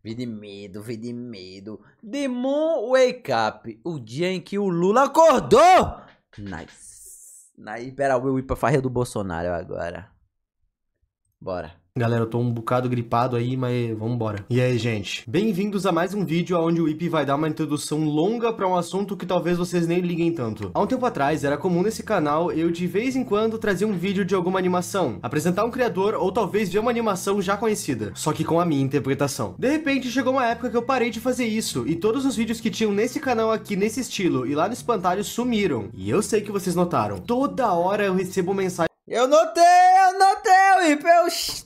Vi de medo, vi de medo. Demon Wake Up. O dia em que o Lula acordou. Nice. Aí, pera, eu vou ir pra farra do Bolsonaro agora. Bora. Galera, eu tô um bocado gripado aí, mas vambora. E aí, gente? Bem-vindos a mais um vídeo onde o Ip vai dar uma introdução longa pra um assunto que talvez vocês nem liguem tanto. Há um tempo atrás, era comum nesse canal eu de vez em quando trazer um vídeo de alguma animação, apresentar um criador ou talvez ver uma animação já conhecida, só que com a minha interpretação. De repente, chegou uma época que eu parei de fazer isso, e todos os vídeos que tinham nesse canal aqui, nesse estilo, e lá no espantalho sumiram. E eu sei que vocês notaram. Toda hora eu recebo mensagem. Eu notei, Ip.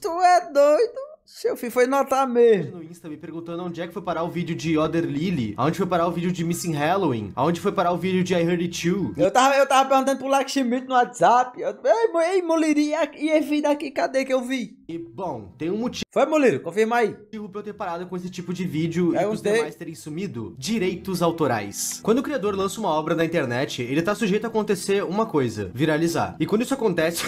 Tu é doido. Seu filho foi notar mesmo. No Insta me perguntando onde é que foi parar o vídeo de Other Lily, aonde foi parar o vídeo de Missing Halloween, aonde foi parar o vídeo de I Heard It Too. Eu tava perguntando pro Lakshmi no WhatsApp. Ei, Moliro, e esse vídeo aqui, cadê que eu vi? E, bom, tem um motivo Foi, Moliro? Confirma aí. pra eu ter parado com esse tipo de vídeo e os gostei. demais terem sumido: direitos autorais. Quando o criador lança uma obra na internet, ele tá sujeito a acontecer uma coisa: viralizar. E quando isso acontece...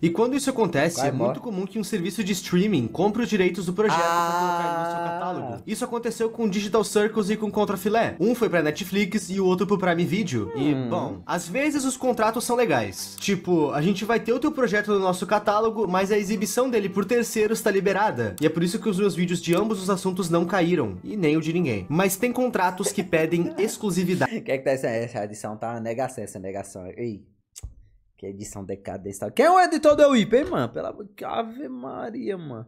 E quando isso acontece, é muito comum que um serviço de streaming compre os direitos do projeto pra colocar ele no seu catálogo. Isso aconteceu com Digital Circles e com Contrafilé. Um foi pra Netflix e o outro pro Prime Video. E, bom, às vezes os contratos são legais. Tipo, a gente vai ter o teu projeto no nosso catálogo, mas a exibição dele por terceiros tá liberada. E é por isso que os meus vídeos de ambos os assuntos não caíram. E nem o de ninguém. Mas tem contratos que pedem exclusividade. O que é que tá essa edição? Tá uma negação, essa negação. Ei. Que edição decadente. Quem é o editor do Ip, hein, mano? Pela Ave Maria, mano.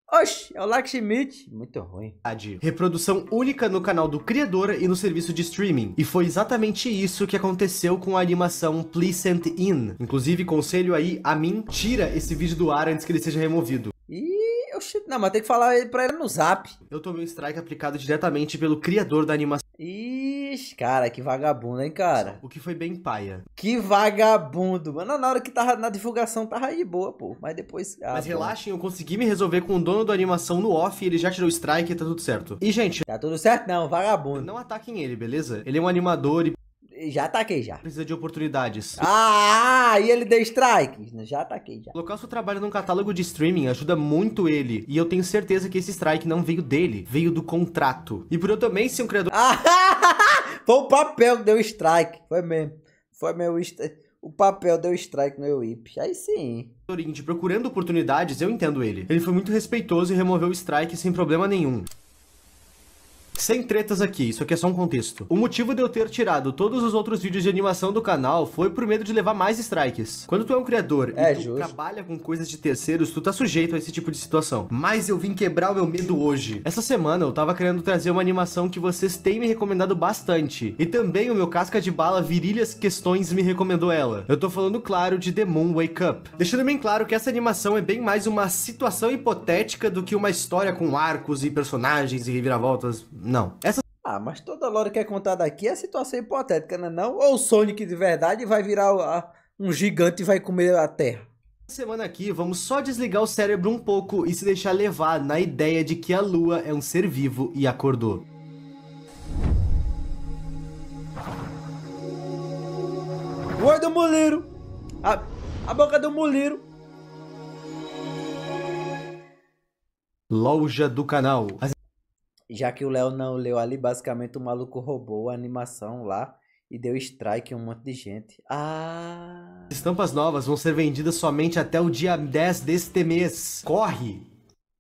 Oxi, é o Lakshmi. Muito ruim. Reprodução única no canal do criador e no serviço de streaming. E foi exatamente isso que aconteceu com a animação Pleasant In. Inclusive, conselho aí a mim, tira esse vídeo do ar antes que ele seja removido. Ih, oxi, não, mas tem que falar pra ele no zap. Eu tomei um strike aplicado diretamente pelo criador da animação. Ixi, cara, que vagabundo, hein, cara? O que foi bem paia. Que vagabundo, mano. Na hora que tava na divulgação, tava aí boa, pô. Mas depois... Mas relaxem, eu consegui me resolver com o dono da animação no off, ele já tirou o strike e tá tudo certo. E, gente... Tá tudo certo não, vagabundo. Não ataquem ele, beleza? Ele é um animador e... Já ataquei, já. Precisa de oportunidades. E ele deu strike. Já ataquei, já. Colocar o seu trabalho num catálogo de streaming ajuda muito ele. E eu tenho certeza que esse strike não veio dele, veio do contrato. E por eu também ser um criador... Foi o papel que deu strike. Foi mesmo. Foi meu... O papel deu strike no meu Ip. Aí sim. indie procurando oportunidades, eu entendo ele. Ele foi muito respeitoso e removeu o strike sem problema nenhum. Sem tretas aqui, isso aqui é só um contexto. O motivo de eu ter tirado todos os outros vídeos de animação do canal foi por medo de levar mais strikes. Quando tu é um criador e tu trabalha com coisas de terceiros, tu tá sujeito a esse tipo de situação. Mas eu vim quebrar o meu medo hoje. Essa semana eu tava querendo trazer uma animação que vocês têm me recomendado bastante. E também o meu casca de bala Virilhas Questões me recomendou ela. Eu tô falando, claro, de Demon Wake Up. Deixando bem claro que essa animação é bem mais uma situação hipotética do que uma história com arcos e personagens e reviravoltas. Não. Mas toda lore que é contada aqui é situação hipotética, né não? Ou o Sonic de verdade vai virar um gigante e vai comer a terra? Essa semana aqui, vamos só desligar o cérebro um pouco e se deixar levar na ideia de que a Lua é um ser vivo e acordou. O olho do Moliro! A boca do Moliro! Loja do canal. Já que o Léo não leu ali, basicamente o maluco roubou a animação lá e deu strike em um monte de gente. Estampas novas vão ser vendidas somente até o dia 10 deste mês. Corre!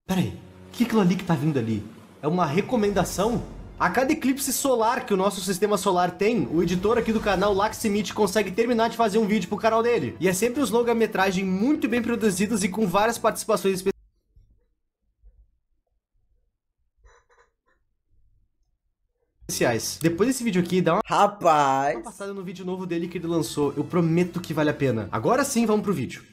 Pera aí, o que aquilo ali que tá vindo ali? É uma recomendação? A cada eclipse solar que o nosso sistema solar tem, o editor aqui do canal Lakshmi consegue terminar de fazer um vídeo pro canal dele. E é sempre os longa-metragem muito bem produzidos e com várias participações especiais. Depois desse vídeo aqui, dá uma passada no vídeo novo dele que ele lançou. Eu prometo que vale a pena. Agora sim, vamos pro vídeo.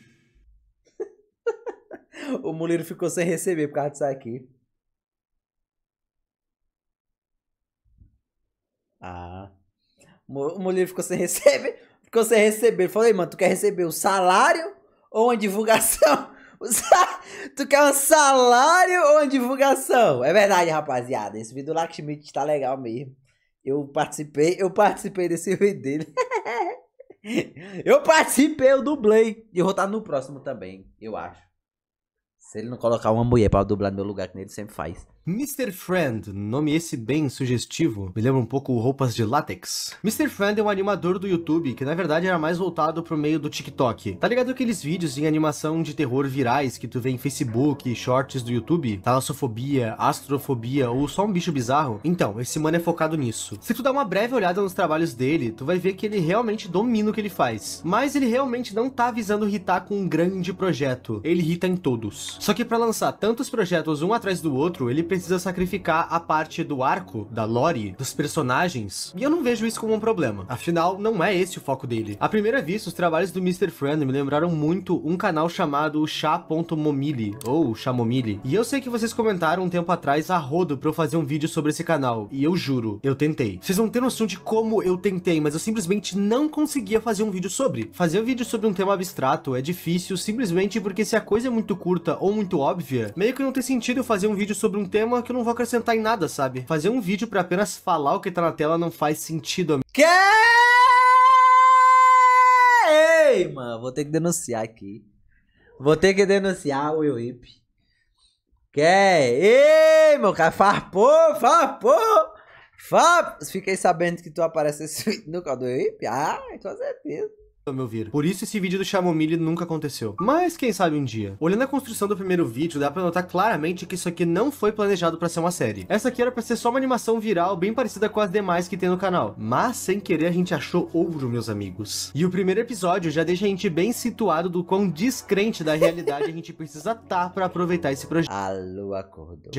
O Moliro ficou sem receber por causa disso aqui. O Moliro ficou sem receber. Ficou sem receber. Falei, mano, tu quer receber o salário ou uma divulgação? Tu quer um salário ou uma divulgação? É verdade, rapaziada. Esse vídeo do Lakshmi tá legal mesmo. Eu participei desse vídeo dele. Eu participei, eu dublei. E eu vou estar no próximo também, eu acho. Se ele não colocar uma mulher pra dublar no meu lugar, que ele sempre faz. Mr. Friend, nome esse bem sugestivo, me lembra um pouco roupas de látex. Mr. Friend é um animador do YouTube que na verdade era mais voltado pro meio do TikTok. Tá ligado aqueles vídeos em animação de terror virais que tu vê em Facebook, shorts do YouTube? Talassofobia, astrofobia ou só um bicho bizarro? Então, esse mano é focado nisso. Se tu dá uma breve olhada nos trabalhos dele, tu vai ver que ele realmente domina o que ele faz. Mas ele realmente não tá visando irritar com um grande projeto. Ele irrita em todos. Só que pra lançar tantos projetos um atrás do outro, ele precisa sacrificar a parte do arco, da lore, dos personagens, e eu não vejo isso como um problema. Afinal, não é esse o foco dele. À primeira vista, os trabalhos do Mr. Friend me lembraram muito um canal chamado Chá.momili, ou Chamomili, e eu sei que vocês comentaram um tempo atrás a rodo pra eu fazer um vídeo sobre esse canal, e eu juro, eu tentei. Vocês não têm noção de como eu tentei, mas eu simplesmente não conseguia fazer um vídeo sobre. Fazer um vídeo sobre um tema abstrato é difícil simplesmente porque se a coisa é muito curta ou muito óbvia, meio que não tem sentido eu fazer um vídeo sobre um tema que eu não vou acrescentar em nada, sabe? Fazer um vídeo pra apenas falar o que tá na tela não faz sentido a mim. Que? Ei, mano, vou ter que denunciar aqui. Vou ter que denunciar o Will Whip. Que? Ei, meu cara, farpou. Fiquei sabendo que tu aparece no canal do Will Whip? Ah, com certeza. Ao meu ver. Por isso esse vídeo do Chamomile nunca aconteceu. Mas quem sabe um dia. Olhando a construção do primeiro vídeo, dá pra notar claramente que isso aqui não foi planejado pra ser uma série. Essa aqui era pra ser só uma animação viral bem parecida com as demais que tem no canal. Mas sem querer a gente achou ouro, meus amigos. E o primeiro episódio já deixa a gente bem situado do quão descrente da realidade a gente precisa estar pra aproveitar esse projeto. A lua acordou.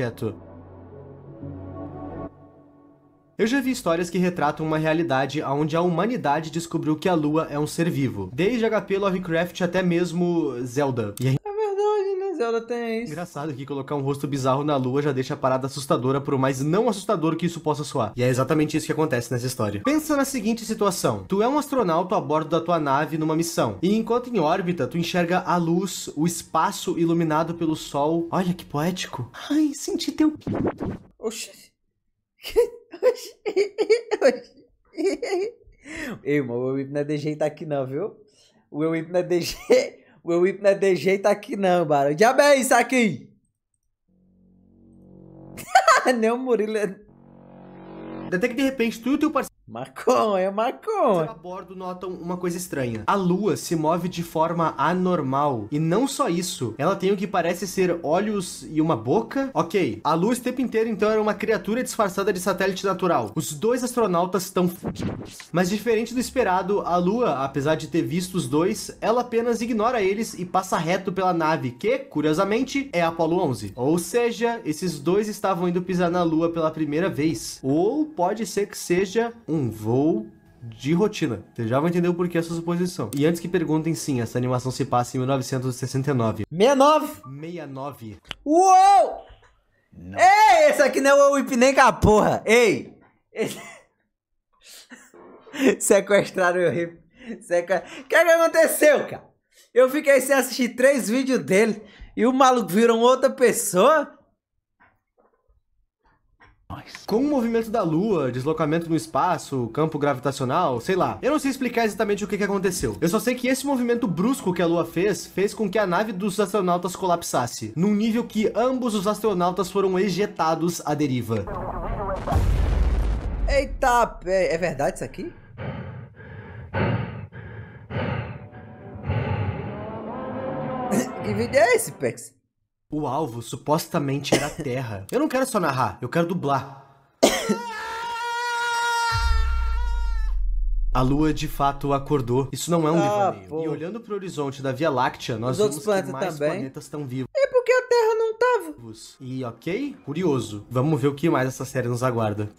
Eu já vi histórias que retratam uma realidade onde a humanidade descobriu que a Lua é um ser vivo. Desde HP Lovecraft até mesmo Zelda. E É verdade, né? Zelda tem isso. engraçado que colocar um rosto bizarro na Lua já deixa a parada assustadora, por mais não assustador que isso possa soar. E é exatamente isso que acontece nessa história. Pensa na seguinte situação. Tu é um astronauta a bordo da tua nave numa missão. E enquanto em órbita, tu enxerga a luz, o espaço iluminado pelo sol. Olha que poético. Ai, senti teu... Oxi. Ei, mano, o Will Whip não é de jeito aqui não, viu? O Will Whip não é de jeito... O Will Whip não é de jeito aqui não, barulho. Diabo é isso aqui? Nem o Murilo é... Até que de repente tu e o teu parceiro Maconha. a bordo notam uma coisa estranha. A Lua se move de forma anormal. E não só isso, ela tem o que parece ser olhos e uma boca. Ok, a Lua esse tempo inteiro então era uma criatura disfarçada de satélite natural. Os dois astronautas estão fudidos. Mas diferente do esperado, a Lua, apesar de ter visto os dois, ela apenas ignora eles e passa reto pela nave, que, curiosamente, é a Apollo 11. Ou seja, esses dois estavam indo pisar na Lua pela primeira vez. Ou pode ser que seja um voo de rotina. Vocês já vão entender o porquê essa suposição. E antes que perguntem, sim, essa animação se passa em 1969. 69. 69. Uou! Não. Ei, esse aqui não é o Whip nem com a porra. Ei! Sequestraram o Whip. O que aconteceu, cara? Eu fiquei sem assistir 3 vídeos dele e o maluco virou outra pessoa. Com o movimento da Lua, deslocamento no espaço, campo gravitacional, sei lá. Eu não sei explicar exatamente o que aconteceu. Eu só sei que esse movimento brusco que a Lua fez com que a nave dos astronautas colapsasse, num nível que ambos os astronautas foram ejetados à deriva. Eita, é verdade isso aqui? Que vídeo é esse, Pex? O alvo supostamente era a Terra. Eu não quero só narrar, eu quero dublar. A Lua de fato acordou. Isso não é um devaneio. Pô. E olhando pro horizonte da Via Láctea, nós Os vimos outros que mais planetas também. planetas estão vivos. É porque a Terra não tava. E ok, curioso. Vamos ver o que mais essa série nos aguarda.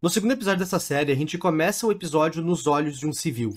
No segundo episódio dessa série, a gente começa o episódio nos olhos de um civil.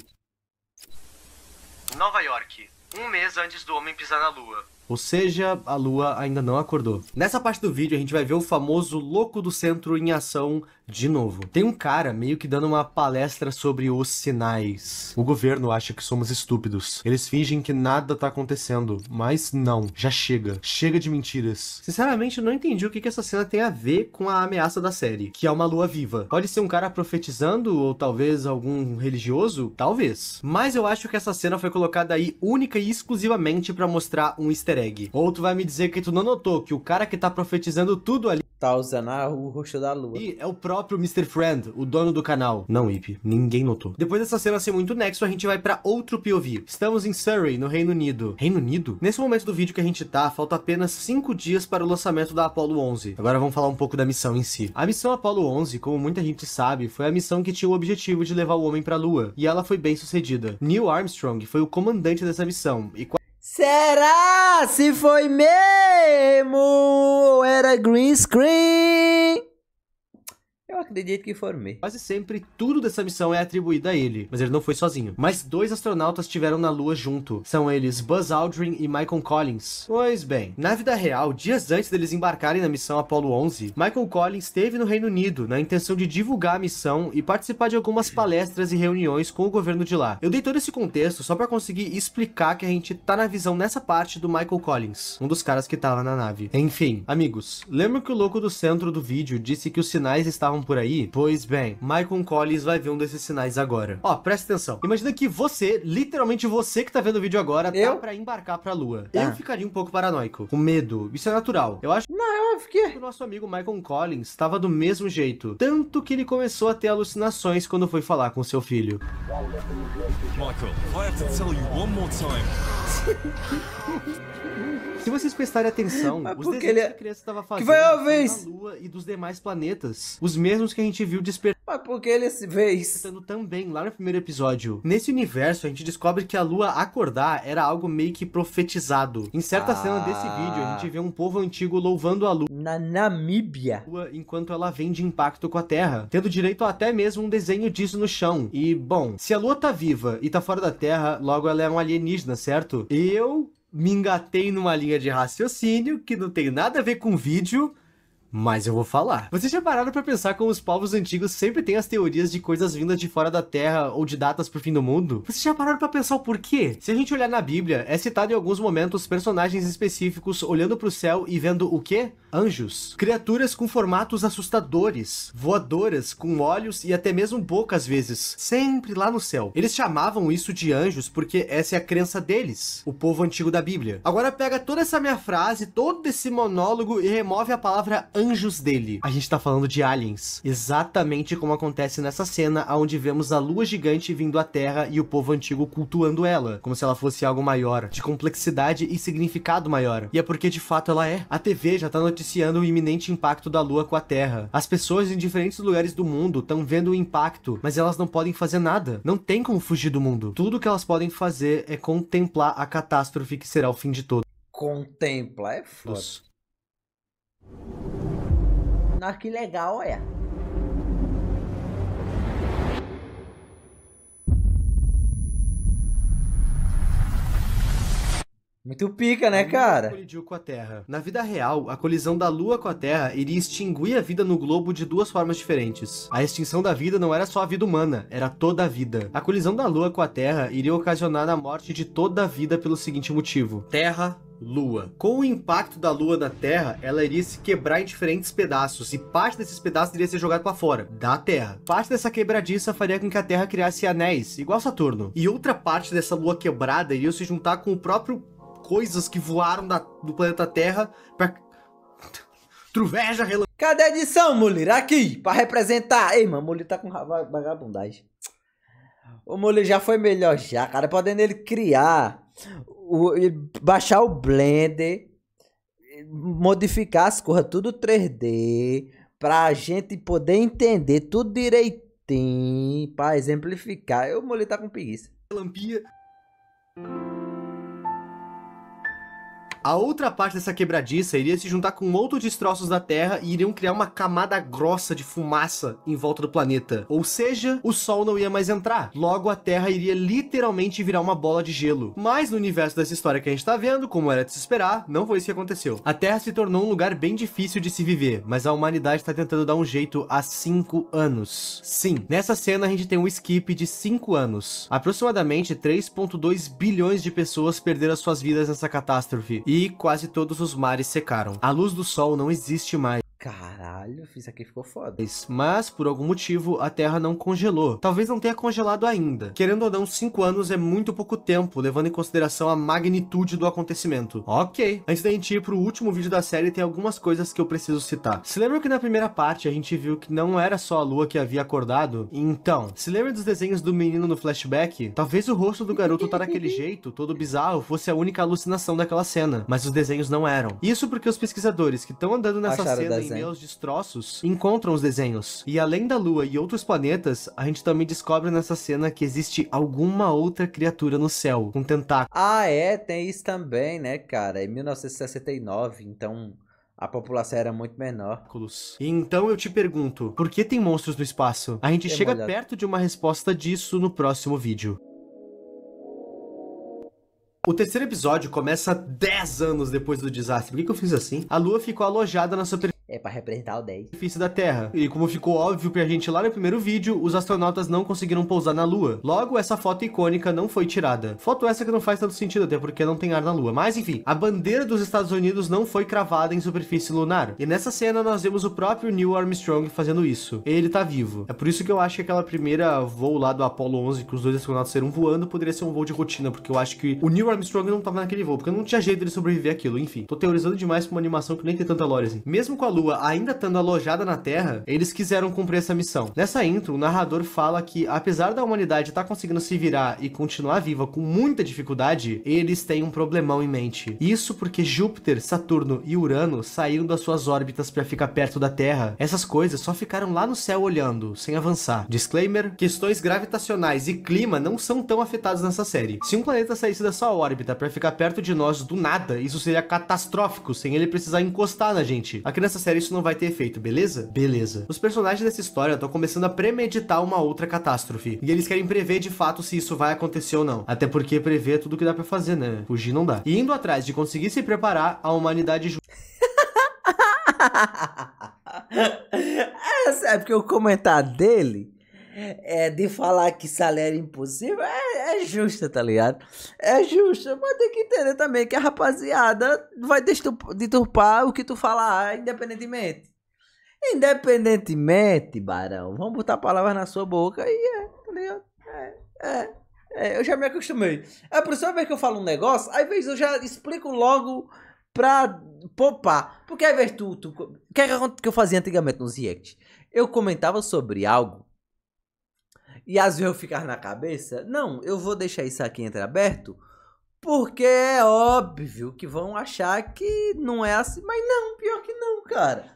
Nova York. Um mês antes do homem pisar na Lua. Ou seja, a lua ainda não acordou. Nessa parte do vídeo a gente vai ver o famoso louco do centro em ação de novo. Tem um cara meio que dando uma palestra sobre os sinais. O governo acha que somos estúpidos. Eles fingem que nada tá acontecendo, mas não. Já chega. Chega de mentiras. Sinceramente, eu não entendi o que essa cena tem a ver com a ameaça da série, que é uma lua viva. Pode ser um cara profetizando ou talvez algum religioso? Talvez. Mas eu acho que essa cena foi colocada aí única e exclusivamente pra mostrar um easter egg. Ou tu vai me dizer que tu não notou que o cara que tá profetizando tudo ali tá usando o rosto da lua. e é o próprio Mr. Friend, o dono do canal. Não, Ip, ninguém notou. Depois dessa cena ser muito nexo, a gente vai pra outro POV. Estamos em Surrey, no Reino Unido. Reino Unido? Nesse momento do vídeo que a gente tá, falta apenas 5 dias para o lançamento da Apollo 11. Agora vamos falar um pouco da missão em si. A missão Apollo 11, como muita gente sabe, foi a missão que tinha o objetivo de levar o homem pra Lua. E ela foi bem sucedida. Neil Armstrong foi o comandante dessa missão. E será? Se foi mesmo? Ou era green screen? Eu acredito que foram mesmo. quase sempre tudo dessa missão é atribuído a ele, mas ele não foi sozinho. Mas 2 astronautas estiveram na Lua junto. São eles Buzz Aldrin e Michael Collins. Pois bem, na vida real, dias antes deles embarcarem na missão Apollo 11, Michael Collins esteve no Reino Unido na intenção de divulgar a missão e participar de algumas palestras e reuniões com o governo de lá. Eu dei todo esse contexto só pra conseguir explicar que a gente tá na visão nessa parte do Michael Collins, um dos caras que tava na nave. Enfim, amigos, lembra que o louco do centro do vídeo disse que os sinais estavam por aí? Pois bem, Michael Collins vai ver um desses sinais agora. Ó, presta atenção. Imagina que você, literalmente você que tá vendo o vídeo agora, tá pra embarcar pra Lua. Eu ficaria um pouco paranoico, com medo. Isso é natural. Eu acho que o nosso amigo Michael Collins tava do mesmo jeito. Tanto que ele começou a ter alucinações quando foi falar com seu filho. Michael, I have to tell you one more time. Se vocês prestarem atenção, os desenhos que a criança estava fazendo da Lua e dos demais planetas, os mesmos que a gente viu despertando mas por que ele se fez? também lá no primeiro episódio. Nesse universo, a gente descobre que a Lua acordar era algo meio que profetizado. Em certa cena desse vídeo, a gente vê um povo antigo louvando a Lua na Namíbia enquanto ela vem de impacto com a Terra, tendo direito a até mesmo um desenho disso no chão. E, bom, se a Lua tá viva e tá fora da Terra, logo ela é um alienígena, certo? Eu me engatei numa linha de raciocínio que não tem nada a ver com vídeo, mas eu vou falar. Vocês já pararam pra pensar como os povos antigos sempre têm as teorias de coisas vindas de fora da Terra ou de datas pro fim do mundo? Vocês já pararam pra pensar o porquê? Se a gente olhar na Bíblia, é citado em alguns momentos personagens específicos olhando pro céu e vendo o quê? Anjos. Criaturas com formatos assustadores, voadoras, com olhos e até mesmo boca às vezes. Sempre lá no céu. Eles chamavam isso de anjos porque essa é a crença deles, o povo antigo da Bíblia. Agora pega toda essa minha frase, todo esse monólogo e remove a palavra anjos dele. A gente tá falando de aliens. Exatamente como acontece nessa cena onde vemos a lua gigante vindo à Terra e o povo antigo cultuando ela, como se ela fosse algo maior, de complexidade e significado maior. E é porque de fato ela é. A TV já tá noticiando o iminente impacto da Lua com a Terra. As pessoas em diferentes lugares do mundo estão vendo o impacto, mas elas não podem fazer nada. Não tem como fugir do mundo. Tudo que elas podem fazer é contemplar a catástrofe que será o fim de todos. Contemplar é foda. Nossa, que legal, olha. Muito pica, né, cara? Colidiu com a Terra. Na vida real, a colisão da Lua com a Terra iria extinguir a vida no globo de 2 formas diferentes. A extinção da vida não era só a vida humana, era toda a vida. A colisão da Lua com a Terra iria ocasionar a morte de toda a vida pelo seguinte motivo: Terra, Lua. Com o impacto da Lua na Terra, ela iria se quebrar em diferentes pedaços, e parte desses pedaços iria ser jogado para fora, da Terra. Parte dessa quebradiça faria com que a Terra criasse anéis, igual Saturno. E outra parte dessa Lua quebrada iria se juntar com o próprio coisas que voaram do planeta Terra pra... Truveja, relâmpago. Cadê a edição, Mulir? Aqui, pra representar. Ei, mano, o Mulir tá com vagabundagem. O Mulir já foi melhor já, cara. Podendo ele criar, baixar o Blender, modificar as cores, tudo 3D, pra gente poder entender tudo direitinho, pra exemplificar. O Mulir tá com preguiça. Lampinha. A outra parte dessa quebradiça iria se juntar com outros destroços da Terra e iriam criar uma camada grossa de fumaça em volta do planeta. Ou seja, o Sol não ia mais entrar. Logo, a Terra iria literalmente virar uma bola de gelo. Mas no universo dessa história que a gente tá vendo, como era de se esperar, não foi isso que aconteceu. A Terra se tornou um lugar bem difícil de se viver, mas a humanidade tá tentando dar um jeito há 5 anos. Sim, nessa cena a gente tem um skip de 5 anos. Aproximadamente 3,2 bilhões de pessoas perderam suas vidas nessa catástrofe, e quase todos os mares secaram. A luz do sol não existe mais. Caralho, isso aqui ficou foda. Mas, por algum motivo, a Terra não congelou. Talvez não tenha congelado ainda. Querendo ou não, 5 anos é muito pouco tempo, levando em consideração a magnitude do acontecimento. Ok. Antes da gente ir pro último vídeo da série, tem algumas coisas que eu preciso citar. Se lembra que na primeira parte a gente viu que não era só a Lua que havia acordado? Então, se lembra dos desenhos do menino no flashback? Talvez o rosto do garoto tá daquele jeito, todo bizarro, fosse a única alucinação daquela cena. Mas os desenhos não eram. Isso porque os pesquisadores que estão andando nessa cena em meio aos destroços, encontram os desenhos. E além da Lua e outros planetas, a gente também descobre nessa cena que existe alguma outra criatura no céu, com tentáculos. Ah, é, tem isso também, né, cara? Em 1969, então a população era muito menor. E então eu te pergunto, por que tem monstros no espaço? A gente chega perto de uma resposta disso no próximo vídeo. O terceiro episódio começa 10 anos depois do desastre. Por que eu fiz assim? A Lua ficou alojada na superfície É pra representar o 10. da Terra. E como ficou óbvio pra gente lá no primeiro vídeo, os astronautas não conseguiram pousar na Lua. Logo, essa foto icônica não foi tirada. Foto essa que não faz tanto sentido, até porque não tem ar na Lua. Mas enfim, a bandeira dos Estados Unidos não foi cravada em superfície lunar. E nessa cena nós vemos o próprio Neil Armstrong fazendo isso. Ele tá vivo. É por isso que eu acho que aquela primeira voo lá do Apollo 11, que os dois astronautas saíram voando, poderia ser um voo de rotina, porque eu acho que o Neil Armstrong não tava naquele voo, porque não tinha jeito dele sobreviver àquilo. Enfim, tô teorizando demais pra uma animação que nem tem tanta lore assim. Mesmo com a Lua ainda estando alojada na Terra, eles quiseram cumprir essa missão. Nessa intro, o narrador fala que, apesar da humanidade estar conseguindo se virar e continuar viva com muita dificuldade, eles têm um problemão em mente. Isso porque Júpiter, Saturno e Urano saíram das suas órbitas para ficar perto da Terra. Essas coisas só ficaram lá no céu olhando, sem avançar. Disclaimer: questões gravitacionais e clima não são tão afetados nessa série. Se um planeta saísse da sua órbita para ficar perto de nós do nada, isso seria catastrófico, sem ele precisar encostar na gente. Aqui nessa série isso não vai ter efeito, beleza? Beleza. Os personagens dessa história estão começando a premeditar uma outra catástrofe. E eles querem prever de fato se isso vai acontecer ou não. Até porque prever é tudo que dá pra fazer, né? Fugir não dá. E indo atrás de conseguir se preparar, a humanidade... É porque o comentário dele de falar que salário é impossível é justo, tá ligado? É justo, mas tem que entender também que a rapaziada vai deturpar o que tu falar, independentemente. Independentemente, Barão, vamos botar palavras na sua boca e tá ligado? Eu já me acostumei. É por isso que eu falo um negócio, às vezes eu já explico logo pra poupar. Porque às vezes o que eu fazia antigamente nos react? Eu comentava sobre algo e às vezes eu ficava na cabeça, não, eu vou deixar isso aqui entreaberto porque é óbvio que vão achar que não é assim. Mas não, pior que não, cara.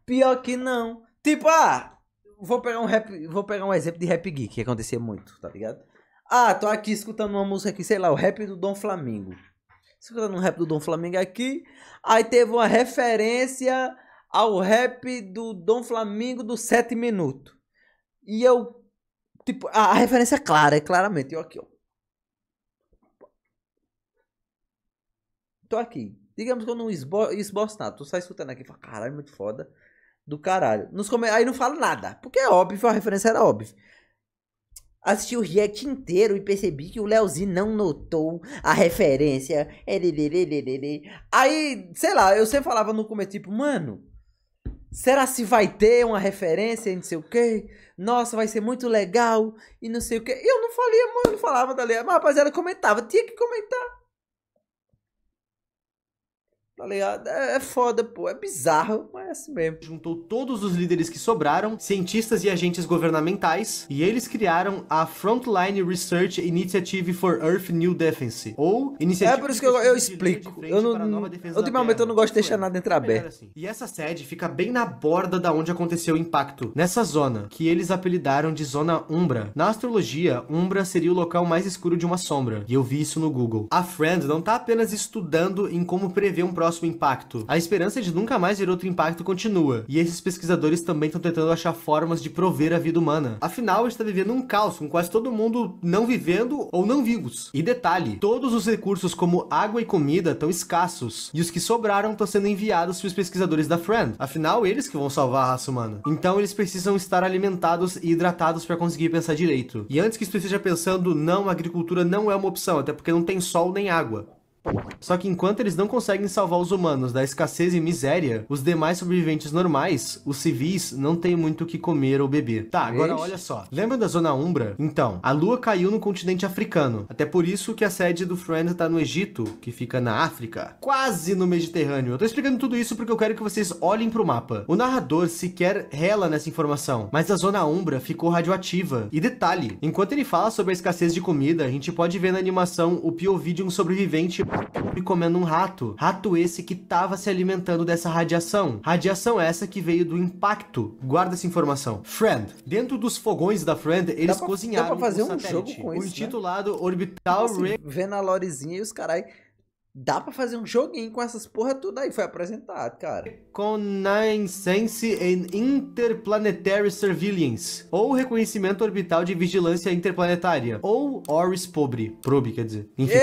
Pior que não. Tipo, vou pegar um exemplo de Rap Geek, que acontecia muito, tá ligado? Tô aqui escutando uma música aqui, sei lá, o rap do Dom Flamingo. Escutando um rap do Dom Flamingo aqui, aí teve uma referência ao rap do Dom Flamingo dos 7 minutos. E eu, tipo, a referência é clara, claramente. Eu aqui, ó. Tô aqui. Digamos que eu não esboço nada. Tu sai escutando aqui e fala, caralho, muito foda. Do caralho. Aí não falo nada. Porque é óbvio, a referência era óbvia. Assisti o react inteiro e percebi que o Leozinho não notou a referência. Aí, sei lá, eu sempre falava no começo, tipo, mano, será se vai ter uma referência e não sei o quê? Nossa, vai ser muito legal e não sei o quê. E eu não falei, mano, eu não falava, tá ligado? Mas a rapaziada comentava, tinha que comentar. Tá ligado? É foda, pô. É bizarro, mas é assim mesmo. Juntou todos os líderes que sobraram, cientistas e agentes governamentais, e eles criaram a Frontline Research Initiative for Earth New Defense, ou Iniciativa É por isso que de eu Pesquisa explico. de Frente Eu para a Nova não, Defesa da ultimamente Terra. eu não gosto de deixar Isso nada entreaberto. melhor assim. E essa sede fica bem na borda da onde aconteceu o impacto, nessa zona, que eles apelidaram de Zona Umbra. Na astrologia, Umbra seria o local mais escuro de uma sombra, e eu vi isso no Google. A Friend não tá apenas estudando em como prever um próximo impacto. A esperança de nunca mais ver outro impacto continua, e esses pesquisadores também estão tentando achar formas de prover a vida humana. Afinal, a gente está vivendo um caos, com quase todo mundo não vivendo ou não vivos. E detalhe, todos os recursos como água e comida estão escassos, e os que sobraram estão sendo enviados para os pesquisadores da Friend. Afinal, eles que vão salvar a raça humana. Então eles precisam estar alimentados e hidratados para conseguir pensar direito. E antes que você esteja pensando, não, a agricultura não é uma opção, até porque não tem sol nem água. Só que enquanto eles não conseguem salvar os humanos da escassez e miséria, os demais sobreviventes normais, os civis, não têm muito o que comer ou beber. Tá, agora olha só. Lembra da Zona Umbra? Então, a Lua caiu no continente africano. Até por isso que a sede do Friend tá no Egito, que fica na África. Quase no Mediterrâneo. Eu tô explicando tudo isso porque eu quero que vocês olhem pro mapa. O narrador sequer rela nessa informação, mas a Zona Umbra ficou radioativa. E detalhe, enquanto ele fala sobre a escassez de comida, a gente pode ver na animação o POV de um sobrevivente e comendo um rato. Rato esse que estava se alimentando dessa radiação. Radiação essa que veio do impacto. Guarda essa informação. Friend. Dentro dos fogões da Friend, eles cozinharam dá pra fazer um um satélite. jogo com O isso, intitulado Orbital Assim, vendo a lorezinha e os caras. Dá pra fazer um joguinho com essas porra tudo aí. Foi apresentado, cara. Reconnaissance and Interplanetary Surveillance, ou Reconhecimento Orbital de Vigilância Interplanetária, ou ORIS Probe, quer dizer. Enfim.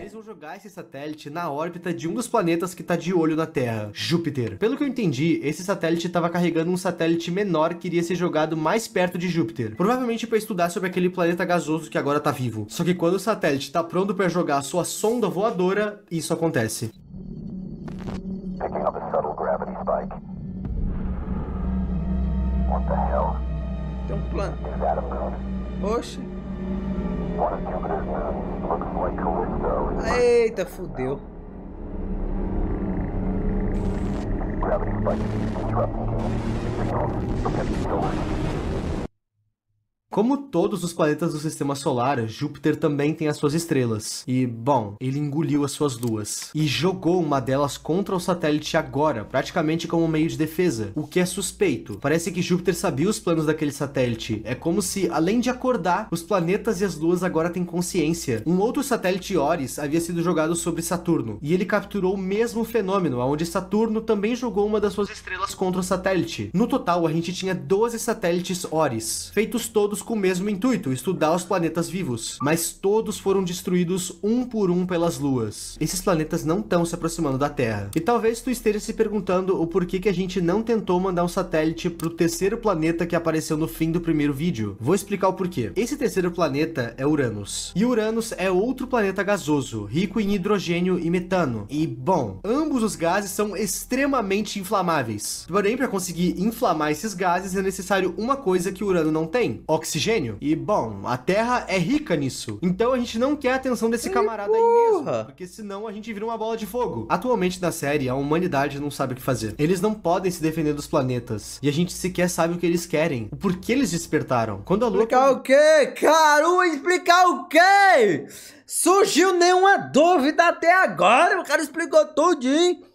Eles vão jogar esse satélite na órbita de um dos planetas que tá de olho na Terra, Júpiter. Pelo que eu entendi, esse satélite estava carregando um satélite menor que iria ser jogado mais perto de Júpiter, provavelmente para estudar sobre aquele planeta gasoso que agora tá vivo. Só que quando o satélite tá pronto para jogar a sua sonda voadora, isso acontece. Picking up a subtle gravity spike. What the hell? Tem um plano. Is that a moon? Oxe. One of Jupiter's moons looks like Callisto. Eita, fudeu. Gravity spike disrupting signals. Heavy solar. Como todos os planetas do sistema solar, Júpiter também tem as suas estrelas. E, bom, ele engoliu as suas luas. E jogou uma delas contra o satélite agora, praticamente como meio de defesa. O que é suspeito. Parece que Júpiter sabia os planos daquele satélite. É como se, além de acordar, os planetas e as luas agora têm consciência. Um outro satélite Oris havia sido jogado sobre Saturno. E ele capturou o mesmo fenômeno, onde Saturno também jogou uma das suas estrelas contra o satélite. No total, a gente tinha 12 satélites Oris, feitos todos com o mesmo intuito, estudar os planetas vivos, mas todos foram destruídos um por um pelas luas. Esses planetas não estão se aproximando da Terra. E talvez tu esteja se perguntando o porquê que a gente não tentou mandar um satélite pro terceiro planeta que apareceu no fim do primeiro vídeo. Vou explicar o porquê. Esse terceiro planeta é Uranus. E Uranus é outro planeta gasoso, rico em hidrogênio e metano. E, bom, ambos os gases são extremamente inflamáveis. Porém, para conseguir inflamar esses gases é necessário uma coisa que Urano não tem: oxigênio. E, bom, a Terra é rica nisso. Então a gente não quer a atenção desse camarada aí mesmo, porque senão a gente vira uma bola de fogo. Atualmente na série, a humanidade não sabe o que fazer. Eles não podem se defender dos planetas. E a gente sequer sabe o que eles querem. O porquê eles despertaram. Quando a Lua... Explicar o quê? Caramba, explicar o quê? Surgiu nenhuma dúvida até agora. O cara explicou tudinho.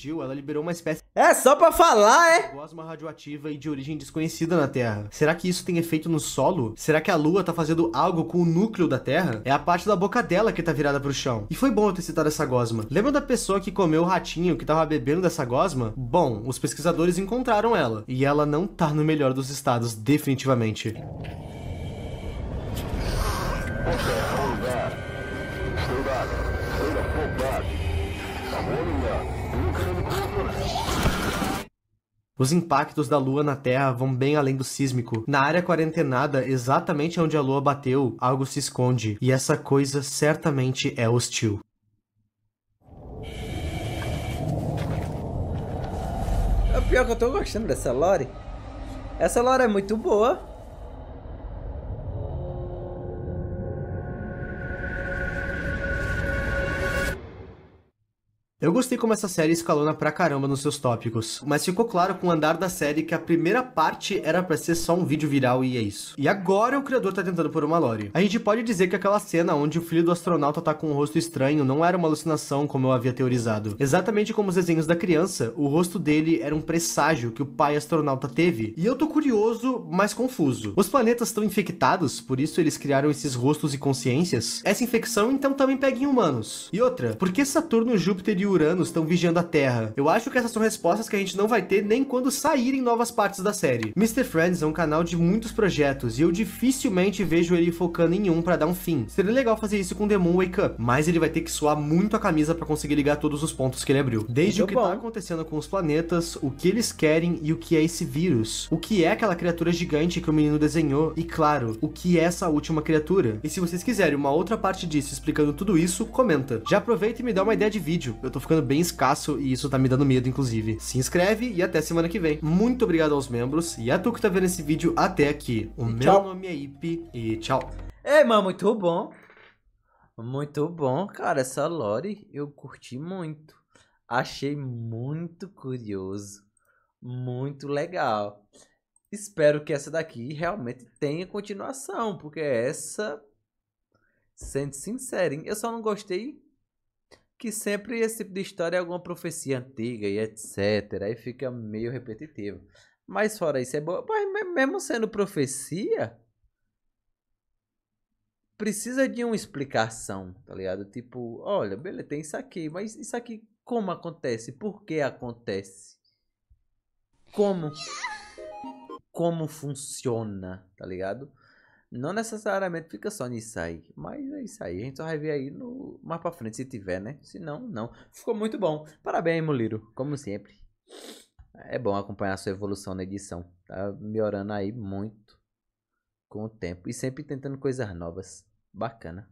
Ela liberou uma espécie É só pra falar, é? de gosma radioativa e de origem desconhecida na Terra. Será que isso tem efeito no solo? Será que a Lua tá fazendo algo com o núcleo da Terra? É a parte da boca dela que tá virada pro chão. E foi bom eu ter citado essa gosma. Lembra da pessoa que comeu o ratinho que tava bebendo dessa gosma? Bom, os pesquisadores encontraram ela. E ela não tá no melhor dos estados, definitivamente. Os impactos da Lua na Terra vão bem além do sísmico. Na área quarentenada, exatamente onde a Lua bateu, algo se esconde. E essa coisa certamente é hostil. É o pior que eu tô gostando dessa lore. Essa lore é muito boa. Eu gostei como essa série escalona pra caramba nos seus tópicos, mas ficou claro com o andar da série que a primeira parte era pra ser só um vídeo viral e é isso. E agora o criador tá tentando pôr uma lore. A gente pode dizer que aquela cena onde o filho do astronauta tá com um rosto estranho não era uma alucinação como eu havia teorizado. Exatamente como os desenhos da criança, o rosto dele era um presságio que o pai astronauta teve. E eu tô curioso, mas confuso. Os planetas estão infectados, por isso eles criaram esses rostos e consciências? Essa infecção então também pega em humanos. E outra, por que Saturno, Júpiter e Urano estão vigiando a Terra? Eu acho que essas são respostas que a gente não vai ter nem quando saírem novas partes da série. Mr. Friends é um canal de muitos projetos e eu dificilmente vejo ele focando em um pra dar um fim. Seria legal fazer isso com The Moon Wake Up, mas ele vai ter que suar muito a camisa pra conseguir ligar todos os pontos que ele abriu. Desde o que tá acontecendo com os planetas, o que eles querem e o que é esse vírus. O que é aquela criatura gigante que o menino desenhou e, claro, o que é essa última criatura. E se vocês quiserem uma outra parte disso explicando tudo isso, comenta. Já aproveita e me dá uma ideia de vídeo. Eu tô ficando bem escasso e isso tá me dando medo, inclusive. Se inscreve e até semana que vem. Muito obrigado aos membros e a tu que tá vendo esse vídeo até aqui. O meu nome é Ipe e tchau. Ei, mano, muito bom. Muito bom, cara. Essa lore eu curti muito. Achei muito curioso. Muito legal. Espero que essa daqui realmente tenha continuação, porque essa, sendo sincero, hein, eu só não gostei que sempre esse tipo de história é alguma profecia antiga e etc. Aí fica meio repetitivo. Mas fora isso é boa. Mas mesmo sendo profecia, precisa de uma explicação, tá ligado? Tipo, olha, beleza, tem isso aqui, mas isso aqui como acontece? Por que acontece? Como funciona, tá ligado? Não necessariamente fica só nisso aí, mas é isso aí. A gente só vai ver aí no mais pra frente se tiver, né? Se não, não. Ficou muito bom. Parabéns, Muliro, como sempre. É bom acompanhar a sua evolução na edição. Tá melhorando aí muito com o tempo e sempre tentando coisas novas. Bacana.